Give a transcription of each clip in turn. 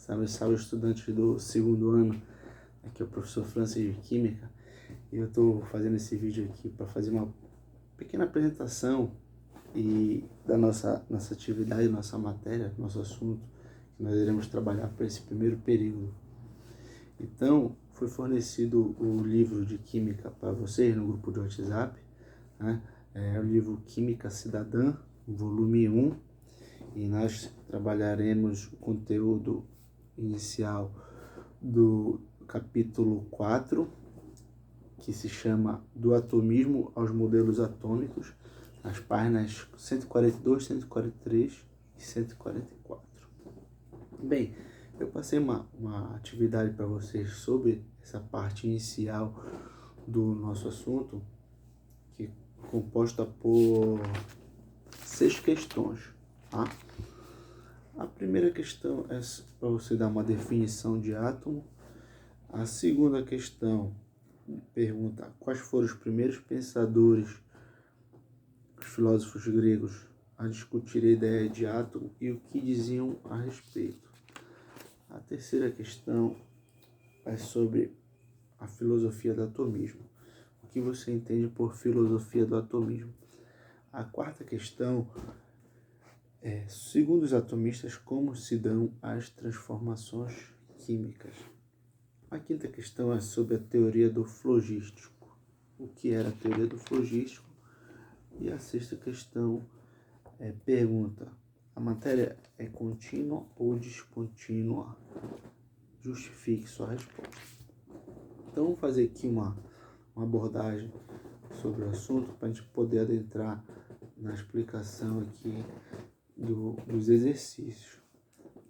salve estudantes do segundo ano. Aqui é o professor Francis de Química e eu estou fazendo esse vídeo aqui para fazer uma pequena apresentação da nossa atividade, nossa matéria, nosso assunto que nós iremos trabalhar para esse primeiro período. Então, foi fornecido o livro de Química para vocês no grupo de WhatsApp, né? É o livro Química Cidadã, volume 1, e nós trabalharemos o conteúdo inicial do capítulo 4, que se chama Do Atomismo aos Modelos Atômicos, as páginas 142, 143 e 144. Bem, eu passei uma atividade para vocês sobre essa parte inicial do nosso assunto, que é composta por 6 questões, tá? A primeira questão é para você dar uma definição de átomo. A segunda questão pergunta quais foram os primeiros pensadores, os filósofos gregos, a discutir a ideia de átomo e o que diziam a respeito. A terceira questão é sobre a filosofia do atomismo. O que você entende por filosofia do atomismo? A quarta questão é, segundo os atomistas, como se dão as transformações químicas. A quinta questão é sobre a teoria do flogístico. O que era a teoria do flogístico? E a sexta questão pergunta: a matéria é contínua ou descontínua? Justifique sua resposta. Então, vamos fazer aqui uma abordagem sobre o assunto para a gente poder adentrar na explicação aqui dos exercícios.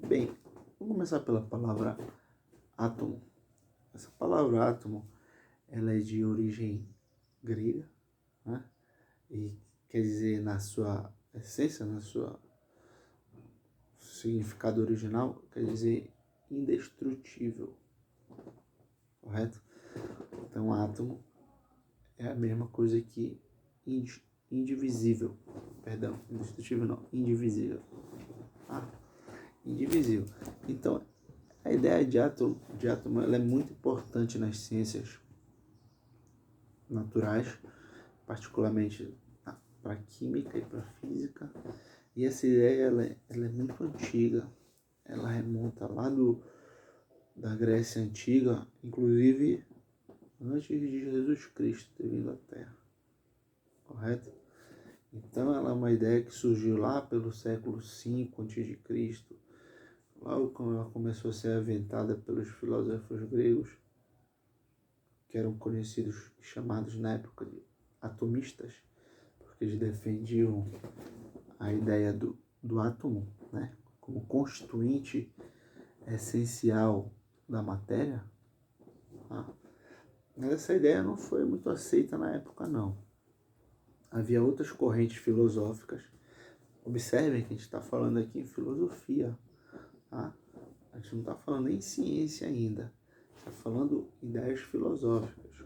Bem, vamos começar pela palavra átomo. Essa palavra átomo, ela é de origem grega, né? E quer dizer, na sua essência, na sua significado original, quer dizer indestrutível, correto? Então, átomo é a mesma coisa que indivisível, perdão, indestrutível não, indivisível, indivisível. Então, a ideia de átomo ela é muito importante nas ciências naturais, particularmente para a química e para a física. E essa ideia ela é muito antiga, ela remonta lá da Grécia Antiga, inclusive antes de Jesus Cristo ter vindo à Terra, correto? Então ela é uma ideia que surgiu lá pelo século V a.C., logo quando ela começou a ser aventada pelos filósofos gregos, que eram conhecidos, chamados na época de atomistas, porque eles defendiam a ideia do átomo, né, como constituinte essencial da matéria. Tá? Mas essa ideia não foi muito aceita na época, não. Havia outras correntes filosóficas. Observem que a gente está falando aqui em filosofia, tá? A gente não está falando em ciência ainda. Está falando ideias filosóficas.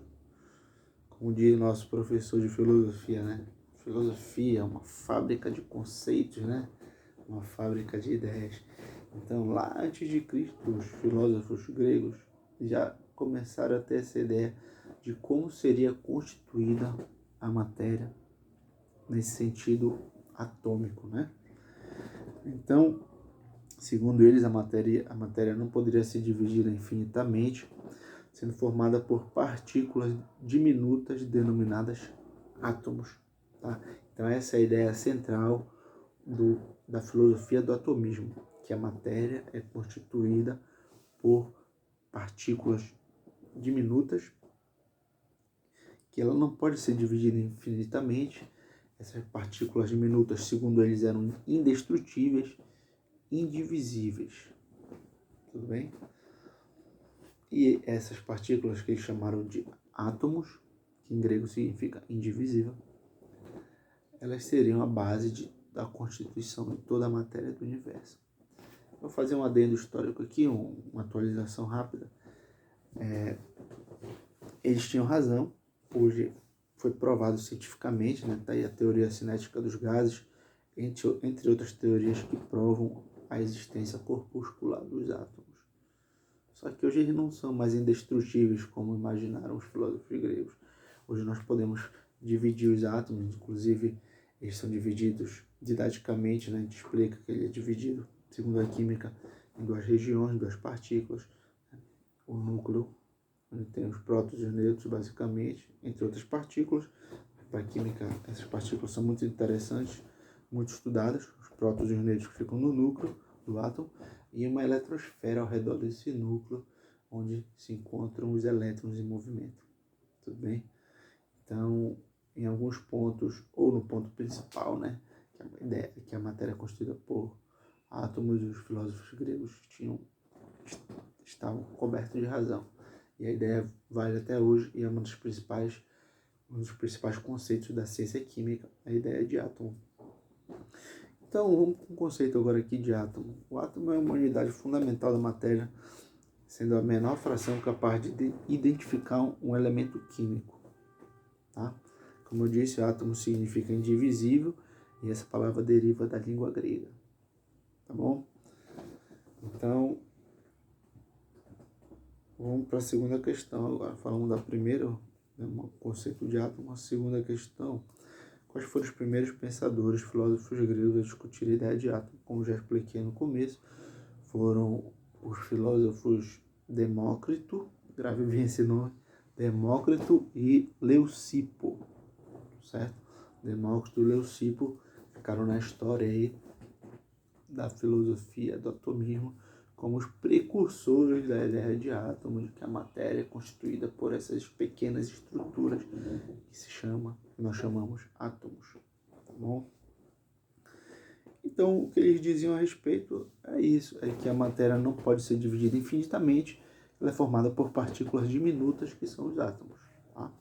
Como diz nosso professor de filosofia, né? Filosofia é uma fábrica de conceitos, né? Uma fábrica de ideias. Então, lá antes de Cristo, os filósofos gregos já começaram a ter essa ideia de como seria constituída a matéria nesse sentido atômico, né? Então, segundo eles, a matéria não poderia ser dividida infinitamente, sendo formada por partículas diminutas denominadas átomos. Tá? Então, essa é a ideia central da filosofia do atomismo, que a matéria é constituída por partículas diminutas, que ela não pode ser dividida infinitamente. Essas partículas diminutas, segundo eles, eram indestrutíveis, indivisíveis. Tudo bem? E essas partículas que eles chamaram de átomos, que em grego significa indivisível, elas seriam a base da constituição de toda a matéria do universo. Vou fazer um adendo histórico aqui, uma atualização rápida. Eles tinham razão, hoje foi provado cientificamente, né? Tá aí a teoria cinética dos gases, entre outras teorias que provam a existência corpuscular dos átomos. Só que hoje eles não são mais indestrutíveis como imaginaram os filósofos gregos. Hoje nós podemos dividir os átomos, inclusive eles são divididos didaticamente, né? A gente explica que ele é dividido, segundo a química, em duas regiões, duas partículas. O núcleo, onde tem os prótons e os nêutrons, basicamente, entre outras partículas. Para a química, essas partículas são muito interessantes, muito estudadas. Os prótons e os nêutrons ficam no núcleo do átomo e uma eletrosfera ao redor desse núcleo, onde se encontram os elétrons em movimento. Tudo bem? Então, em alguns pontos, ou no ponto principal, né, que a ideia é que a matéria é constituída por átomos, os filósofos gregos estavam cobertos de razão. E a ideia vale até hoje e é um dos principais conceitos da ciência química, a ideia de átomo. Então, vamos com o conceito agora aqui de átomo. O átomo é uma unidade fundamental da matéria, sendo a menor fração capaz de identificar um elemento químico. Tá? Como eu disse, átomo significa indivisível e essa palavra deriva da língua grega. Tá bom? Então, vamos para a segunda questão agora. Falamos da primeira, o conceito de átomo. A segunda questão: quais foram os primeiros pensadores, filósofos gregos a discutir a ideia de átomo? Como já expliquei no começo, foram os filósofos Demócrito, grave bem esse nome, Demócrito e Leucipo, certo? Demócrito e Leucipo ficaram na história aí da filosofia do atomismo como os precursores da ideia de átomo, de que a matéria é constituída por essas pequenas estruturas que nós chamamos átomos, tá bom? Então, o que eles diziam a respeito é isso, é que a matéria não pode ser dividida infinitamente, ela é formada por partículas diminutas, que são os átomos. Tá?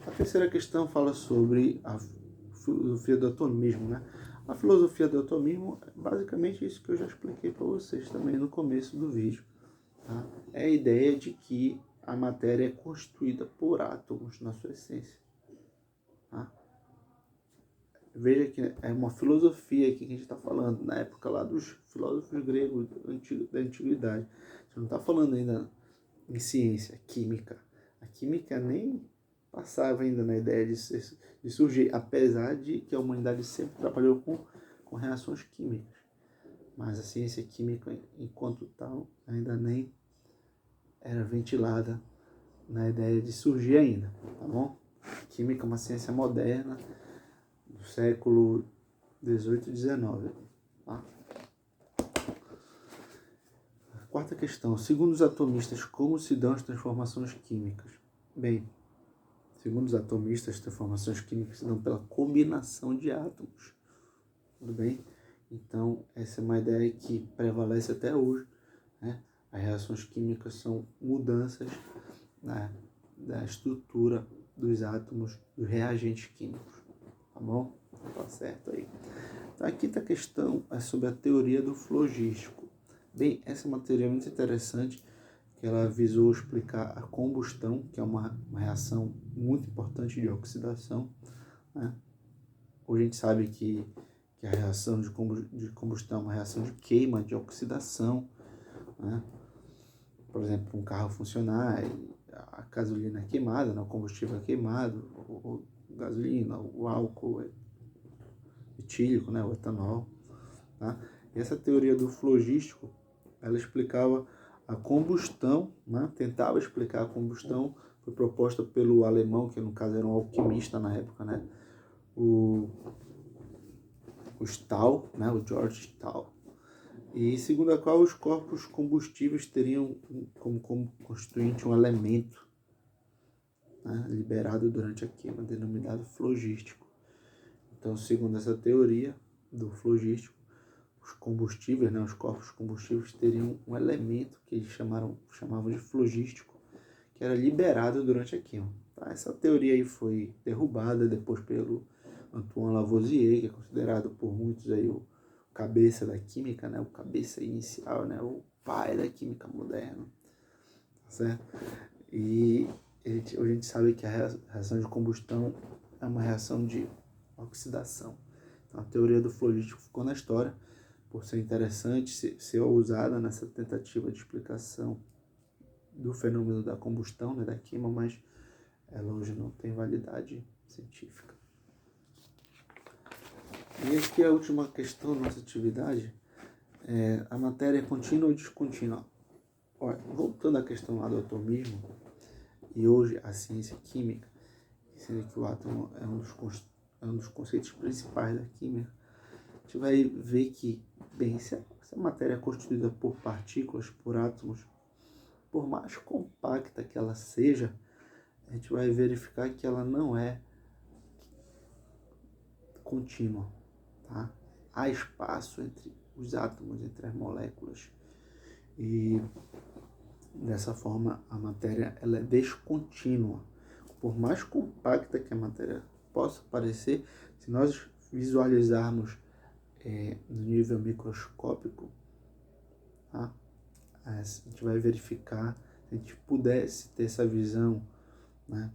A terceira questão fala sobre a filosofia do atomismo, né? A filosofia do atomismo é basicamente isso que eu já expliquei para vocês também no começo do vídeo. Tá? É a ideia de que a matéria é constituída por átomos na sua essência. Tá? Veja que é uma filosofia aqui que a gente está falando, na época lá dos filósofos gregos da antiguidade. Você não está falando ainda em ciência, química. A química nem passava ainda na ideia de surgir, apesar de que a humanidade sempre trabalhou com reações químicas. Mas a ciência química, enquanto tal, ainda nem era ventilada na ideia de surgir ainda, tá bom? A química é uma ciência moderna, do século XVIII e XIX. Tá? Quarta questão. Segundo os atomistas, como se dão as transformações químicas? Bem, segundo os atomistas, as transformações químicas se dão pela combinação de átomos. Tudo bem? Então, essa é uma ideia que prevalece até hoje. Né? As reações químicas são mudanças, né, da estrutura dos átomos, dos reagentes químicos. Tá bom? Tá certo aí. Então, a quinta questão é sobre a teoria do flogístico. Bem, essa é uma teoria muito interessante, que ela visou explicar a combustão, que é uma reação muito importante de oxidação. Né? Hoje a gente sabe que a reação de combustão é uma reação de queima, de oxidação. Né? Por exemplo, um carro funcionar, a gasolina é queimada, né? O combustível é queimado, o gasolina, o álcool etílico, né? O etanol. Tá? E essa teoria do flogístico, ela explicava a combustão, né? Tentava explicar a combustão, foi proposta pelo alemão, que no caso era um alquimista na época, né? O Stahl, né? O George Stahl. E segundo a qual os corpos combustíveis teriam como constituinte um elemento, né, liberado durante a queima, denominado flogístico. Então, segundo essa teoria do flogístico, os combustíveis, né, os corpos combustíveis teriam um elemento que eles chamavam de flogístico, que era liberado durante a queima. Tá? Essa teoria aí foi derrubada depois pelo Antoine Lavoisier, que é considerado por muitos aí o cabeça da química, né, o cabeça inicial, né, o pai da química moderna, tá certo? E hoje a gente sabe que a reação de combustão é uma reação de oxidação. Então, a teoria do flogístico ficou na história por ser interessante, ser ousada nessa tentativa de explicação do fenômeno da combustão, né, da queima, mas ela hoje não tem validade científica. E aqui a última questão da nossa atividade é a matéria é contínua ou descontínua. Olha, voltando à questão lá do atomismo, e hoje a ciência química, sendo que o átomo é um dos conceitos principais da química, a gente vai ver que, bem, se a matéria é constituída por partículas, por átomos, por mais compacta que ela seja, a gente vai verificar que ela não é contínua, tá? Há espaço entre os átomos, entre as moléculas, e dessa forma a matéria ela é descontínua. Por mais compacta que a matéria possa parecer, se nós visualizarmos no nível microscópico, tá? A gente vai verificar, se a gente pudesse ter essa visão, né?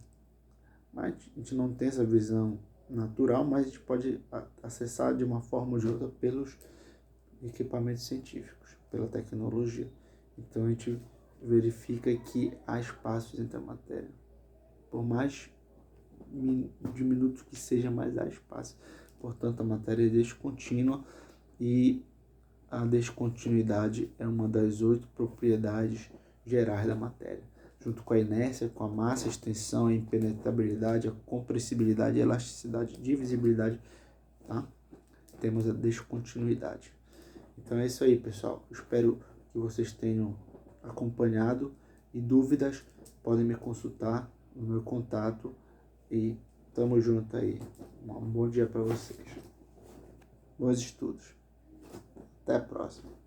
Mas a gente não tem essa visão natural, mas a gente pode acessar de uma forma ou de outra pelos equipamentos científicos, pela tecnologia. Então a gente verifica que há espaços entre a matéria. Por mais diminuto que seja, mais há espaço. Portanto, a matéria é descontínua e a descontinuidade é uma das 8 propriedades gerais da matéria. Junto com a inércia, com a massa, a extensão, a impenetrabilidade, a compressibilidade, a elasticidade, a divisibilidade, tá? Temos a descontinuidade. Então é isso aí, pessoal. Espero que vocês tenham acompanhado e dúvidas podem me consultar no meu contato e tamo junto aí. Um bom dia para vocês. Bons estudos. Até a próxima.